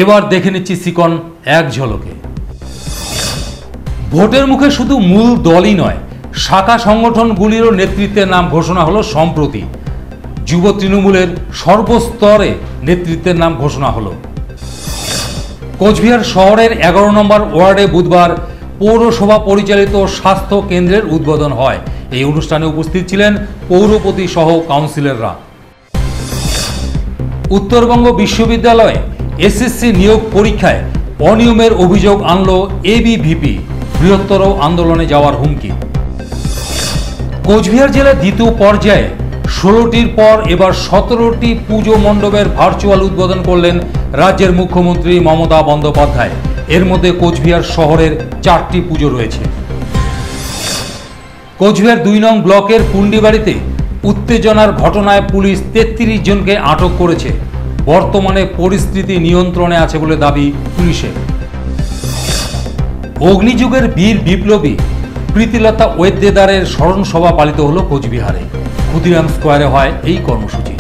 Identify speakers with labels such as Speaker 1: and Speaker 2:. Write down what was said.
Speaker 1: এবার দেখে নিচ্ছি সিকন এক ঝলকে। ভোটের মুখে শুধু মূল দলই নয়, শাখা সংগঠনগুলিরও নেতৃত্বের নাম ঘোষণা হলো সম্প্রতি। যুব তৃণমূলের সর্বস্তরে নেতৃত্বের নাম ঘোষণা হলো। কোচবিহার শহরের 11 নম্বর ওয়ার্ডে বুধবার পৌরসভা পরিচালিত স্বাস্থ্য কেন্দ্রের উদ্বোধন হয়। এই অনুষ্ঠানে উপস্থিত ছিলেন পৌরপতি সহ কাউন্সিলররা। উত্তরবঙ্গ বিশ্ববিদ্যালয়ে এসএসসি নিয়োগ পরীক্ষায় অনিয়মের অভিযোগ আনল এবিভিপি, বৃহত্তর আন্দোলনে যাওয়ার হুমকি। কোচবিহার জেলার দ্বিতীয় পর্যায়ে 16টির পর এবার 17টি পুজো মণ্ডপের ভার্চুয়াল উদ্বোধন করলেন রাজ্যের মুখ্যমন্ত্রী মমতা বন্দ্যোপাধ্যায়। এর মধ্যে কোচবিহার শহরের 4টি পুজো রয়েছে। কোচবিহার 2 নং ব্লকের পুন্ডিবাড়িতে উত্তেজনার ঘটনায় পুলিশ 33 জনকে আটক করেছে। বর্তমানে পরিস্থিতি নিয়ন্ত্রণে আছে বলে দাবি পুলিশের। অগ্নিযুগের বীর বিপ্লবী প্রীতিলতা ওয়েদ্দেদারের স্মরণ সভা পালিত হলো কোচবিহারে। ক্ষুদিরাম স্কোয়ারে হয় এই কর্মসূচি।